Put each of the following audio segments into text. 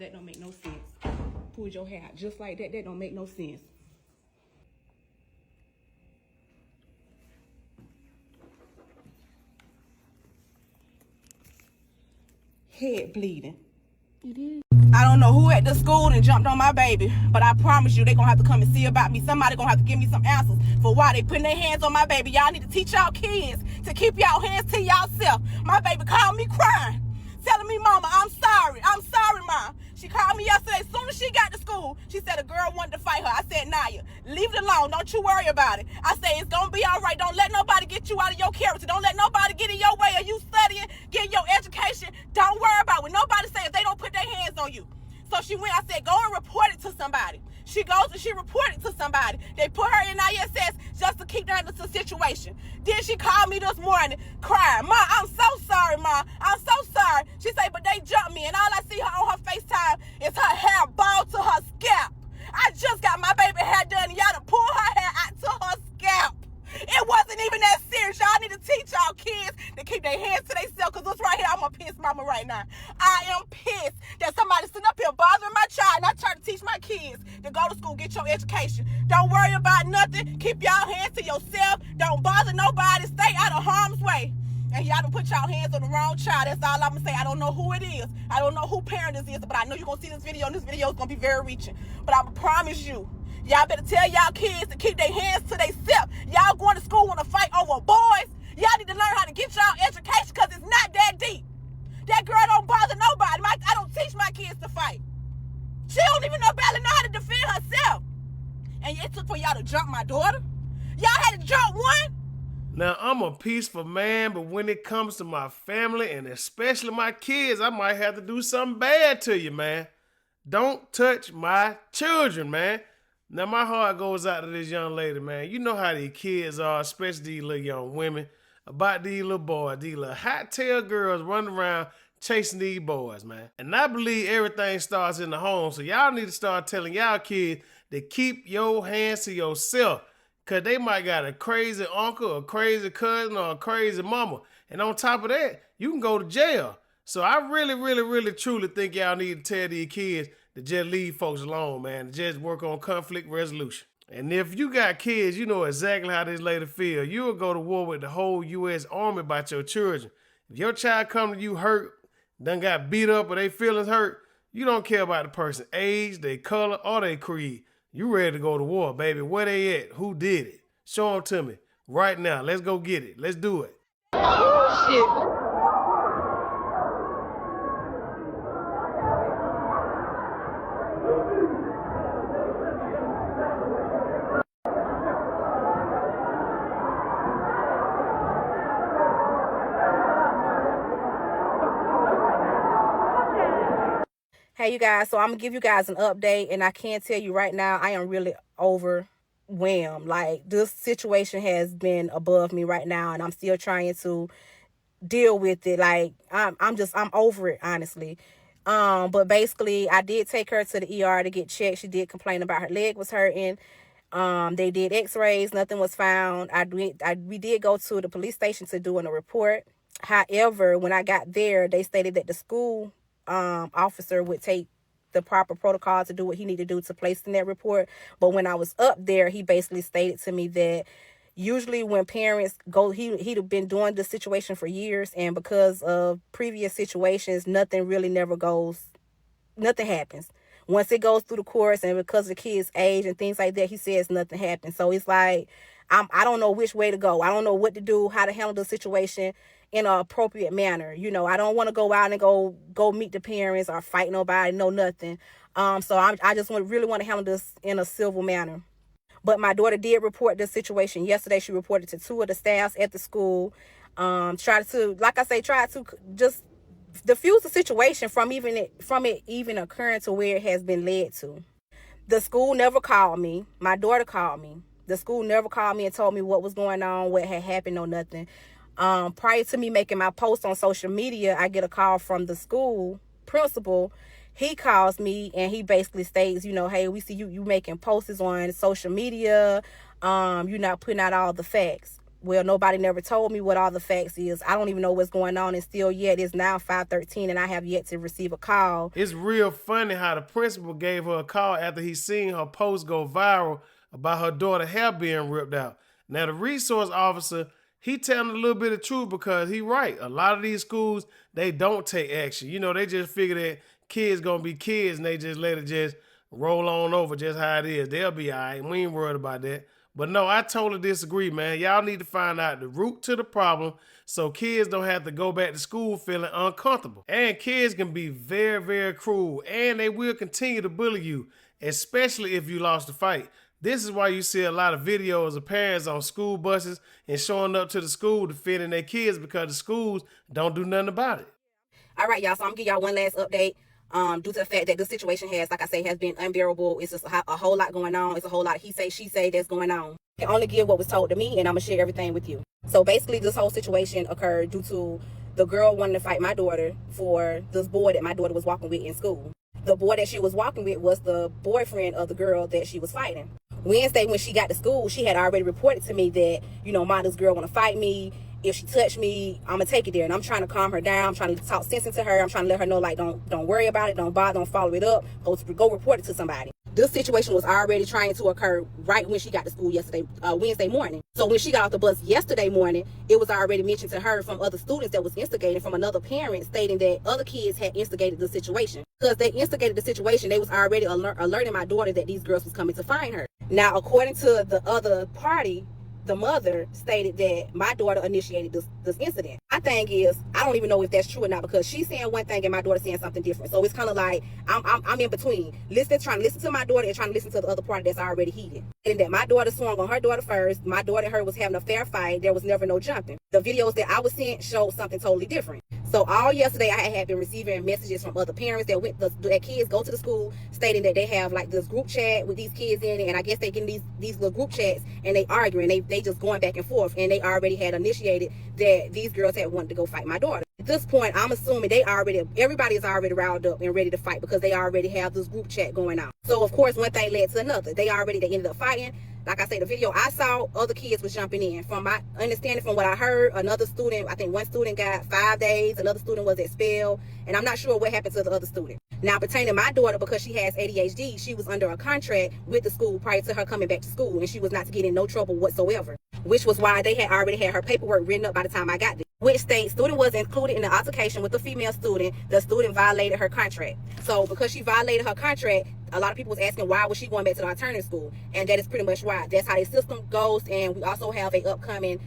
That don't make no sense. Pull your hair out just like that. That don't make no sense. Head bleeding. It is. I don't know who at the school and jumped on my baby, but I promise you they gonna have to come and see about me. Somebody gonna have to give me some answers for why they putting their hands on my baby. Y'all need to teach y'all kids to keep y'all hands to y'allself. My baby called me crying, telling me, Mama, I'm sorry, Mom. She called me yesterday. As soon as she got to school, she said a girl wanted to fight her. I said, Naya, leave it alone. Don't you worry about it. I said, it's going to be all right. Don't let nobody get you out of your character. Don't let nobody get in your way of you studying, getting your education. Don't worry about it. Nobody say if they don't put their hands on you. So she went, I said, go and report it to somebody. She goes and she reported to somebody. They put her in ISS just to keep her in the situation. Then she called me this morning crying. Ma, I'm so sorry, Ma. I'm so sorry. She said, but they jumped me, and all I see her on her FaceTime is her hair bald to her scalp. I just got my baby hair done, and y'all to pull her hair out to her scalp. It wasn't even that serious. Y'all need to teach y'all kids to keep their hands to themselves, because this right here, I'm a pissed mama right now. I am pissed that somebody's sitting up here bothering my child, and I try to teach my kids to go to school, get your education. Don't worry about nothing. Keep y'all hands to yourself. Don't bother nobody. Stay out of harm's way. And y'all done put y'all hands on the wrong child. That's all I'm going to say. I don't know who it is. I don't know who parent this is, but I know you're going to see this video, and this video is going to be very reaching. But I promise you, y'all better tell y'all kids to keep their hands to themselves. Y'all going to school want to fight over boys. Y'all need to learn how to get y'all education, because it's not that deep. That girl don't bother nobody. I don't teach my kids to fight. She don't even barely know how to defend herself. And it took for y'all to jump my daughter? Y'all had to jump one? Now, I'm a peaceful man, but when it comes to my family, and especially my kids, I might have to do something bad to you, man. Don't touch my children, man. Now, my heart goes out to this young lady, man. You know how these kids are, especially these little young women, about these little boys, these little hot-tail girls running around chasing these boys, man. And I believe everything starts in the home, so y'all need to start telling y'all kids to keep your hands to yourself, because they might got a crazy uncle, a crazy cousin, or a crazy mama. And on top of that, you can go to jail. So I really, truly think y'all need to tell these kids to just leave folks alone, man. To just work on conflict resolution. And if you got kids, you know exactly how this lady feel. You will go to war with the whole U.S. Army about your children. If your child come to you hurt, done got beat up, or they feelings hurt, you don't care about the person's age, their color, or their creed. You ready to go to war, baby. Where they at? Who did it? Show them to me right now. Let's go get it. Let's do it. Oh, shit. Hey, you guys, so I'm going to give you guys an update, and I can tell you right now, I am really overwhelmed. Like, this situation has been above me right now, and I'm still trying to deal with it. Like, I'm over it, honestly. But basically, I did take her to the ER to get checked. She did complain about her leg was hurting. They did x-rays. Nothing was found. We did go to the police station to do a report. However, when I got there, they stated that the school officer would take the proper protocol to do what he needed to do to place in that report. But when I was up there, he basically stated to me that usually when parents go, he'd have been doing this situation for years, and because of previous situations, nothing happens. Once it goes through the course, and because of the kid's age and things like that, he says nothing happens. So it's like, I don't know which way to go. I don't know what to do, how to handle the situation in an appropriate manner. You know, I don't want to go out and go meet the parents or fight nobody, no nothing. So I just really want to handle this in a civil manner. But my daughter did report this situation yesterday. She reported to 2 of the staffs at the school. Try to just diffuse the situation from it even occurring to where it has been led to. The school never called me. My daughter called me. The school never called me and told me what was going on, what had happened, or nothing. Prior to me making my post on social media, I get a call from the school principal. He calls me and he basically states, you know, hey, we see you making posts on social media. You're not putting out all the facts. Well, nobody never told me what all the facts is. I don't even know what's going on, and still yet it's now 5:13 and I have yet to receive a call. It's real funny how the principal gave her a call after he seen her post go viral about her daughter's hair being ripped out. Now the resource officer, he telling a little bit of truth because he right. A lot of these schools, they don't take action. You know, they just figure that kids gonna be kids and they just let it just roll on over just how it is. They'll be all right. We ain't worried about that. But no, I totally disagree, man. Y'all need to find out the root to the problem so kids don't have to go back to school feeling uncomfortable. And kids can be very, very cruel, and they will continue to bully you, especially if you lost the fight. This is why you see a lot of videos of parents on school buses and showing up to the school defending their kids because the schools don't do nothing about it. All right, y'all, so I'm going to give y'all one last update. Due to the fact that this situation has, like I say, has been unbearable. It's just a whole lot going on. It's a whole lot of he say, she say that's going on. I can only give what was told to me, and I'm going to share everything with you. So basically, this whole situation occurred due to the girl wanting to fight my daughter for this boy that my daughter was walking with in school. The boy that she was walking with was the boyfriend of the girl that she was fighting. Wednesday, when she got to school, she had already reported to me that, you know, this girl want to fight me. If she touched me, I'm gonna take it there. And I'm trying to calm her down. I'm trying to talk sense into her. I'm trying to let her know, like, don't worry about it. Don't bother. Don't follow it up. Go report it to somebody. This situation was already trying to occur right when she got to school yesterday, Wednesday morning. So when she got off the bus yesterday morning, it was already mentioned to her from other students that was instigating, from another parent stating that other kids had instigated the situation. Because they instigated the situation, they was already alerting my daughter that these girls was coming to find her. Now, according to the other party, the mother stated that my daughter initiated this incident. My thing is, I don't even know if that's true or not, because she's saying one thing and my daughter saying something different. So it's kind of like I'm in between, trying to listen to my daughter and trying to listen to the other party that's already heated. And that my daughter swung on her daughter first. My daughter and her was having a fair fight. There was never no jumping. The videos that I was seeing showed something totally different. So all yesterday, I had been receiving messages from other parents that kids go to the school stating that they have like this group chat with these kids in it, and I guess they get in these little group chats and they arguing, they just going back and forth, and they already had initiated that these girls had wanted to go fight my daughter. At this point, I'm assuming everybody is already riled up and ready to fight because they already have this group chat going on. So of course, one thing led to another. They ended up fighting. Like I said, the video I saw, other kids was jumping in. From my understanding, from what I heard, another student, I think one student got 5 days, another student was expelled, and I'm not sure what happened to the other student. Now, pertaining to my daughter, because she has ADHD, she was under a contract with the school prior to her coming back to school, and she was not to get in no trouble whatsoever, which was why they had already had her paperwork written up by the time I got there, which states student was included in the altercation with the female student. The student violated her contract. So because she violated her contract, a lot of people was asking why was she going back to the alternative school, and that is pretty much why. That's how their system goes. And we also have a upcoming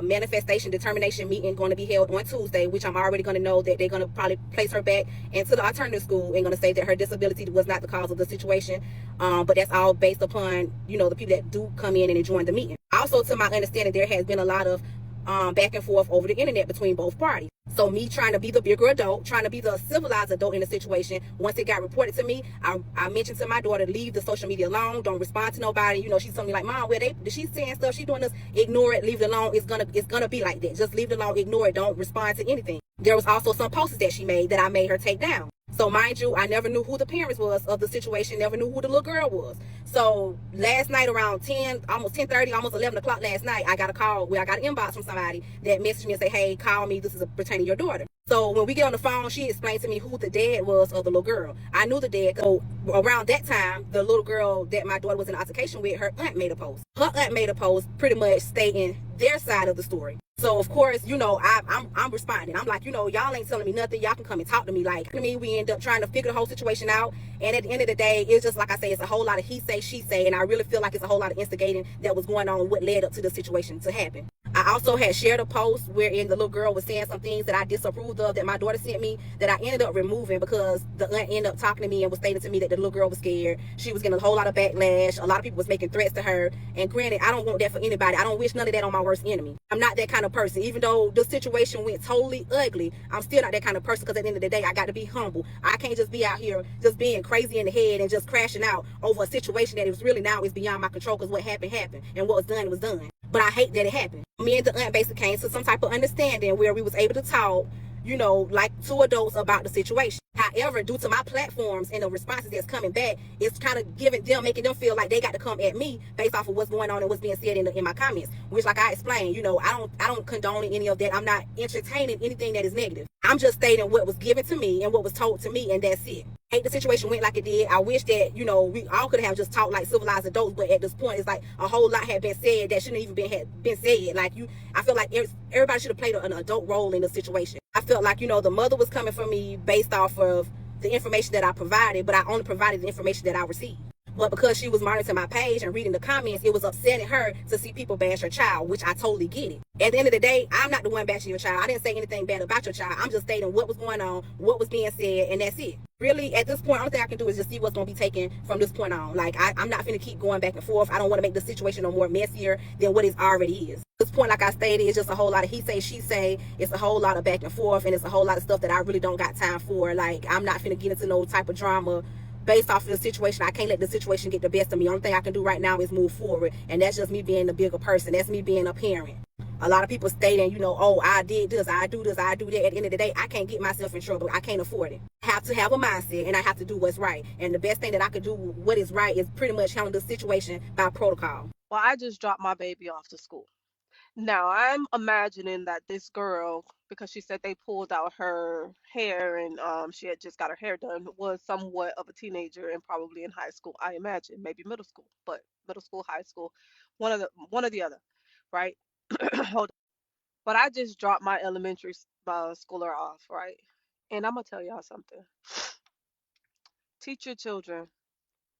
manifestation determination meeting going to be held on Tuesday, which I'm already going to know that they're going to probably place her back into the alternative school and going to say that her disability was not the cause of the situation. But that's all based upon, you know, the people that do come in and join the meeting. Also, to my understanding, there has been a lot of back and forth over the internet between both parties. So me trying to be the bigger adult, trying to be the civilized adult in the situation, once it got reported to me, I mentioned to my daughter, leave the social media alone, don't respond to nobody. You know, she's telling me like, Mom, she's saying stuff, she's doing this, ignore it, leave it alone. It's gonna be like that. Just leave it alone, ignore it, don't respond to anything. There was also some posts that she made that I made her take down. So mind you, I never knew who the parents was of the situation, never knew who the little girl was. So last night around 10:30, almost 11 o'clock last night, I got a call where I got an inbox from somebody that messaged me and say, hey, call me, this is pertaining to your daughter. So when we get on the phone, she explained to me who the dad was of the little girl. I knew the dad. So around that time, the little girl that my daughter was in altercation with, her aunt made a post. Her aunt made a post pretty much stating their side of the story. So of course, you know, I'm responding. I'm like, you know, y'all ain't telling me nothing. Y'all can come and talk to me. Like, we end up trying to figure the whole situation out. And at the end of the day, it's just like I say, it's a whole lot of he say, she say. And I really feel like it's a whole lot of instigating that was going on, what led up to the situation to happen. I also had shared a post wherein the little girl was saying some things that I disapproved of that my daughter sent me that I ended up removing because the aunt ended up talking to me and was stating to me that the little girl was scared. She was getting a whole lot of backlash. A lot of people was making threats to her. And granted, I don't want that for anybody. I don't wish none of that on my worst enemy. I'm not that kind of person. Even though the situation went totally ugly, I'm still not that kind of person because at the end of the day, I got to be humble. I can't just be out here just being crazy in the head and just crashing out over a situation that is really now is beyond my control because what happened, and what was done was done. But I hate that it happened. Me and the aunt basically came to some type of understanding where we was able to talk, you know, like two adults about the situation. However, due to my platforms and the responses that's coming back, it's kind of giving them, making them feel like they got to come at me based off of what's going on and what's being said in my comments. Which, like I explained, I don't condone any of that. I'm not entertaining anything that is negative. I'm just stating what was given to me and what was told to me, and that's it. I hate the situation went like it did. I wish that we all could have just talked like civilized adults, but at this point, it's like a whole lot had been said that shouldn't even been said. Like I feel like everybody should have played an adult role in the situation. I felt like the mother was coming for me based off of the information that I provided, but I only provided the information that I received. But because she was monitoring my page and reading the comments, it was upsetting her to see people bash her child, which I totally get it. At the end of the day, I'm not the one bashing your child. I didn't say anything bad about your child. I'm just stating what was going on, what was being said, and that's it. Really, at this point, the only thing I can do is just see what's going to be taken from this point on. Like, I'm not finna keep going back and forth. I don't want to make the situation no more messier than what it already is. At this point, like I stated, it's just a whole lot of he say, she say. It's a whole lot of back and forth, and it's a whole lot of stuff that I really don't got time for. Like, I'm not finna get into no type of drama based off of the situation. I can't let the situation get the best of me. Only thing I can do right now is move forward, and that's just me being the bigger person. That's me being a parent. A lot of people stating, oh, I did this, I do this, I do that. At the end of the day, I can't get myself in trouble. I can't afford it. I have to have a mindset, and I have to do what's right. And the best thing that I could do, what is right, is pretty much handle the situation by protocol. Well, I just dropped my baby off to school. Now, I'm imagining that this girl, because she said they pulled out her hair and she had just got her hair done, was somewhat of a teenager and probably in high school. I imagine, maybe middle school, but middle school, high school, one or the other, right? Hold on. But I just dropped my elementary schooler off, right? And I'm gonna tell y'all something. Teach your children,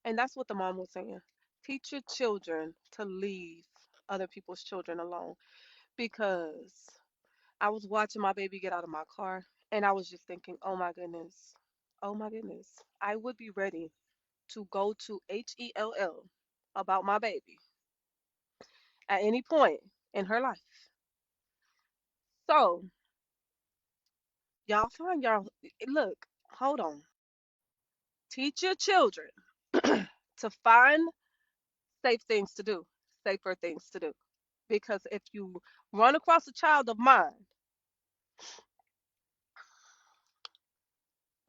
and that's what the mom was saying. Teach your children to leave other people's children alone, because I was watching my baby get out of my car and I was just thinking, oh my goodness, oh my goodness, I would be ready to go to HELL about my baby at any point in her life. So, y'all find y'all, look, hold on. Teach your children to find safe things to do, safer things to do. Because if you run across a child of mine,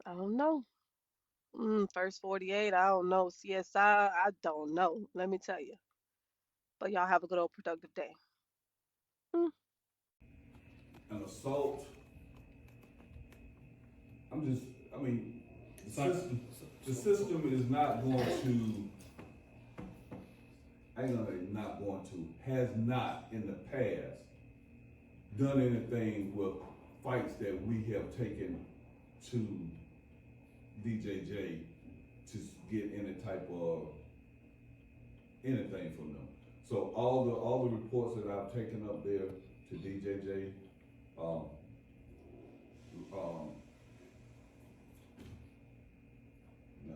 I don't know. First 48, I don't know. CSI, I don't know. Let me tell you. But y'all have a good old productive day. Mm. An assault. I mean, the system is not going to, I ain't gonna say not going to, has not in the past done anything with fights that we have taken to DJJ to get any type of anything from them. So all the reports that I've taken up there to DJJ, um, no.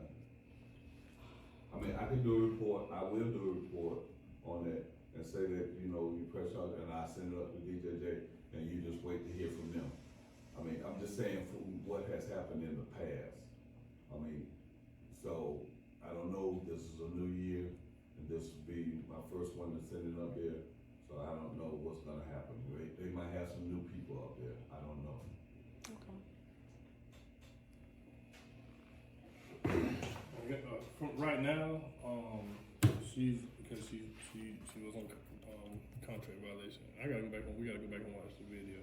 I mean, I can do a report. I will do a report on that and say that you press out and I send it up to DJJ and you just wait to hear from them. I mean, I'm just saying from what has happened in the past. I mean, so I don't know. This is a new year, and this will be my first one to send it up there. So I don't know what's gonna happen. They might have some new people up there. I don't know. Okay. From right now, she's because she was on contract violation. We gotta go back and watch the video.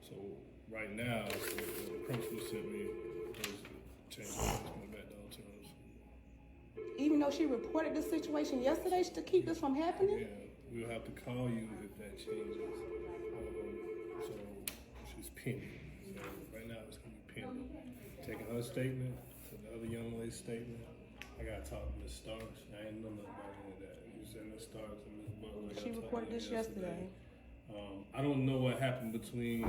So right now, the principal sent me was changing this back down to us. Even though she reported the situation yesterday to keep this from happening? Yeah, we'll have to call you if that changes. So she's pending. So right now it's gonna be pending. Taking her statement to the other young lady's statement. I gotta talk to Ms. Starks. I ain't know nothing about any of that. You said Ms. Starks and Ms. Butler. She reported this yesterday. I don't know what happened between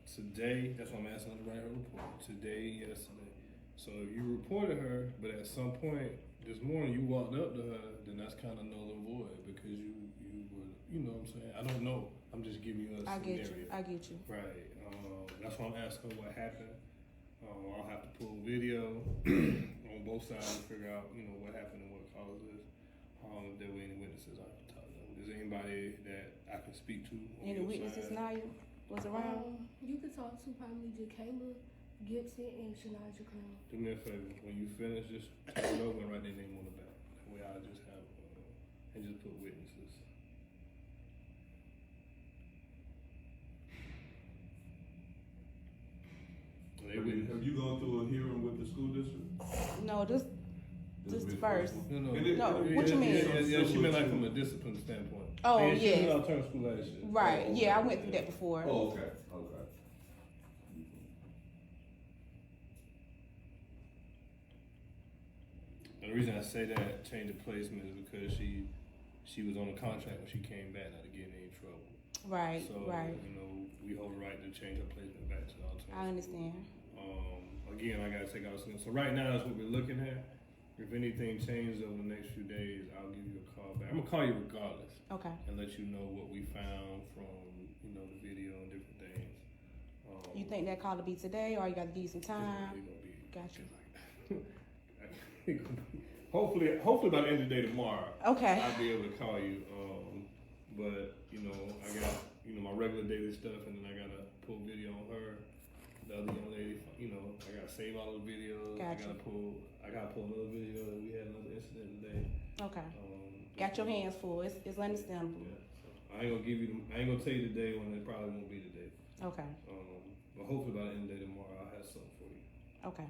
today. That's why I'm asking her to write her report. Today, yesterday. So you reported her, but at some point this morning you walked up to her, then that's kind of null and void because you were, you know what I'm saying? I don't know. I'm just giving you a scenario. I get you. Right. That's why I'm asking her what happened. I'll have to pull video on both sides and figure out, what happened and what caused this. If there were any witnesses, I can talk to them. Is there anybody that I can speak to? Any witnesses, Naya, was around? You could talk to probably Jacayla. Guilty and logical. Do me a favor. When you finish, just turn it over and write their name on the back. That way I'll just have, and just put witnesses. Have you gone through a hearing with the school district? No, this first. No. No, what you mean? Yeah, she meant like from a discipline standpoint. Oh, and she was yeah. out of school last year. Right. Yeah, I went through that before. Oh, okay. And the reason I say that change of placement is because she was on a contract when she came back not to get in any trouble. Right. So, right. you know, we hold the right to change her placement back to the alternative. I understand. Again, I gotta take out some. So right now, that's what we're looking at. If anything changes over the next few days, I'll give you a call back. I'm gonna call you regardless. Okay. And let you know what we found from, you know, the video and different things. You think that call to be today, or you got to give you some time? It's gonna be Gotcha. Hopefully by the end of the day tomorrow. Okay. I'll be able to call you. But you know, I got my regular daily stuff, and then I gotta pull video on her. The other young lady, you know, I gotta save all the videos. Gotcha. I gotta pull another video. We had another incident today. Okay. Got your hands full. It's understandable. Yeah. So I ain't gonna tell you the day when it probably won't be the day. Okay. But hopefully by the end of the day tomorrow, I'll have something for you. Okay.